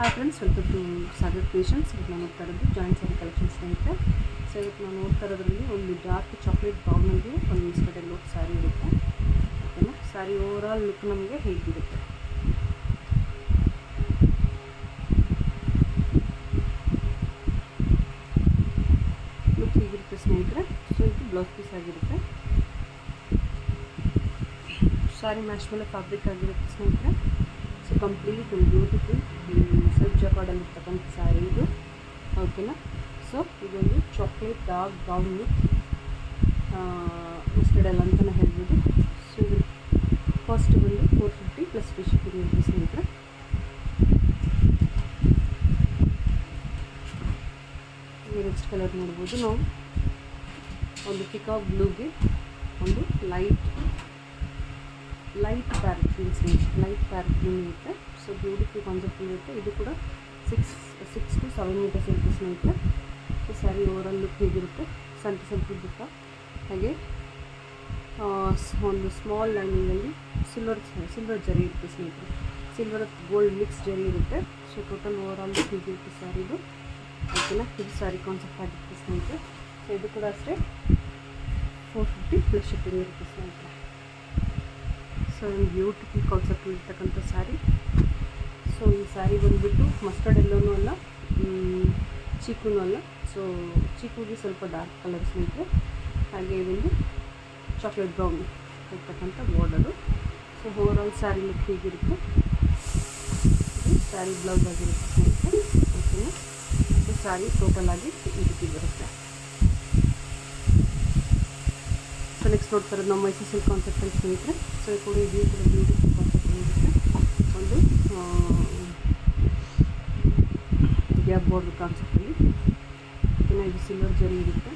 Hi friends, welcome to Sagar creations. ಇದು ನಾನು ನೋಡ್ತಾ ಇರೋದು ಜಾಯಿಂಟ್ ಸ್ಯಾರಿ ಕಲೆಕ್ಷನ್ಸ್ ಸ್ನೇಹಿತರೆ. ಸೊ ಇವತ್ತು ನಾನು ನೋಡ್ತಾ ಇರೋದ್ರಲ್ಲಿ ಒಂದು ಡಾರ್ಕ್ ಚಾಕ್ಲೇಟ್ ಬ್ರೌನಲ್ಲಿ ಒಂದು ಮಿಸ್ಕಟ್ ಎಲ್ಲೋ ಸ್ಯಾರಿ ಇರುತ್ತೆ. ಓಕೆನಾ, ಸ್ಯಾರಿ ಓವರಾಲ್ ಲುಕ್ ನಮಗೆ ಹೇಗಿರುತ್ತೆ. ಲುಕ್ ಹೇಗಿರುತ್ತೆ ಸ್ನೇಹಿತರೆ. ಸೊ ಇದು ಬ್ಲೌಸ್ ಪೀಸ್ ಆಗಿರುತ್ತೆ. ಸ್ಯಾರಿ ಮ್ಯಾಚ್ ಮೇಲೆ ಫ್ಯಾಬ್ರಿಕ್ ಆಗಿರುತ್ತೆ ಸ್ನೇಹಿತರೆ. ಸೊ ಕಂಪ್ಲೀಟ್ ಒಂದು ಬ್ಯೂಟಿಫುಲ್ ಸೆಲ್ಫ್ ಜಕಾರ್ಡಲ್ಲಿರ್ತಕ್ಕಂಥ ಸ್ಯಾರಿ ಇದು. ಓಕೆನಾ, ಸೊ ಇದೊಂದು chocolate dark brown with mustard ಎಲ್ಲ ಅಂತಲೇ ಹೇಳ್ಬೋದು. ಸೊ ಇದು ಕಾಸ್ಟ್ ಬಂದು 450 ಪ್ಲಸ್ ಫ್ರೀ ಶಿಪ್ಪಿಂಗ್ ಇರುತ್ತೆ ಸ್ನೇಹಿತರೆ. ನೆಕ್ಸ್ಟ್ ಕಲರ್ ನೋಡ್ಬೋದು ನಾವು. ಒಂದು ಪಿಕಾಕ್ ಬ್ಲೂಗೆ ಒಂದು ಲೈಟ್ ಪ್ಯಾರೆಟ್ ಗ್ರೀನ್ ಸ್ನೇಹಿತರೆ. ಲೈಟ್ ಪ್ಯಾರೆಟ್ ಗ್ರೀನ್ ಇರುತ್ತೆ. ಸೊ ಬ್ಯೂಟಿಫುಲ್ ಕಾನ್ಸೆಪ್ಟ್ ಇರುತ್ತೆ. ಇದು ಕೂಡ 6 to 7 ಮೀಟರ್ಸ್ ಇರುತ್ತೆ ಸ್ನೇಹಿತರೆ. ಸೊ ಸ್ಯಾರಿ ಓವರಾಲ್ ಲುಕ್ ಹೇಗಿರುತ್ತೆ. ಸೆಂಟ್ರ್ ಬುಟ್ಟ, ಹಾಗೆ ಒಂದು ಸ್ಮಾಲ್ ಲೈನಿಂಗಲ್ಲಿ ಸಿಲ್ವರ್ ಜರಿ ಇರುತ್ತೆ ಸ್ನೇಹಿತರೆ. ಸಿಲ್ವರ್ ಗೋಲ್ಡ್ ಮಿಕ್ಸ್ ಜರಿ ಇರುತ್ತೆ. ಸೊ ಟೋಟಲ್ ಓವರಾಲ್ ಲುಕ್ ಹೇಗಿರುತ್ತೆ ಸ್ಯಾರಿದು. ಓಕೆನಾ, ಇದು ಸ್ಯಾರಿ ಕಾನ್ಸೆಪ್ಟ್ ಆಗಿರುತ್ತೆ ಸ್ನೇಹಿತರೆ. ಸೊ ಇದು ಕೂಡ ಅಷ್ಟೇ 450 ಪ್ಲಸ್ ಶಿಪ್ಪಿಂಗ್ ಇರುತ್ತೆ ಸ್ನೇಹಿತರೆ. ಸೊ ಒಂದು ಬ್ಯೂಟಿಫುಲ್ ಕಾನ್ಸೆಪ್ಟ್ ಇರ್ತಕ್ಕಂಥ ಸ್ಯಾರಿ. ಸೊ ಈ ಸ್ಯಾರಿ ಬಂದುಬಿಟ್ಟು ಮಸ್ಟರ್ಡ್ ಎಲ್ಲೋನೂ ಅಲ್ಲ, ಚೀಕೂ ಅಲ್ಲ. ಸೊ ಚೀಕೂಗೆ ಸ್ವಲ್ಪ ಡಾರ್ಕ್ ಕಲರ್ ಸ್ನೇಹಿತರೆ. ಹಾಗೆ ಒಂದು ಚಾಕ್ಲೇಟ್ ಬ್ರೌನ್ ಇರ್ತಕ್ಕಂಥ border. So overall sari look ಹೀಗಿರುತ್ತೆ. ಇದು ಸ್ಯಾರಿ ಬ್ಲೌಸ್ ಆಗಿರುತ್ತೆ ಸ್ನೇಹಿತರೆ. ಓಕೆನಾ, ಸೊ ಸ್ಯಾರಿ ಟೋಟಲ್ ಆಗಿ ಈ ರೀತಿ ಬರುತ್ತೆ. ಸೊ ನೆಕ್ಸ್ಟ್ ನೋಡ್ತಾ ಇರೋದು ನಮ್ಮ ಮೈಸೂರು ಸಿಲ್ಕ್ ಕಾನ್ಸೆಪ್ಟಲ್ಲಿ ಸ್ನೇಹಿತರೆ. ಸೊ ಕೂಡ ಇದು ಕೂಡ ಬ್ಯೂಟಿಫುಲ್ ಕಾನ್ಸೆಪ್ಟ್ ಇರುತ್ತೆ. ಒಂದು ಗ್ಯಾಪ್ ಬಾರ್ಡರ್ ಕಾನ್ಸೆಪ್ಟಲ್ಲಿ. ಓಕೆನಾ, ಇದು ಸಿಲ್ವರ್ ಜರಿ ಇರುತ್ತೆ.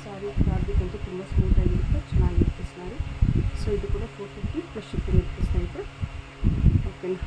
ಸ್ಯಾರಿ ಫ್ಯಾಬ್ರಿಕ್ ಅಂತೂ ತುಂಬ ಸ್ಮೂತಾಗಿರುತ್ತೆ, ಚೆನ್ನಾಗಿರುತ್ತೆ ಸ್ಯಾರಿ. ಸೊ ಇದು ಕೂಡ 450 ಪ್ಲಸ್ ಶಿಪ್ಪಿಂಗ್ ಇರುತ್ತೆ ಸ್ನೇಹಿತರೆ. ಓಕೆನಾ.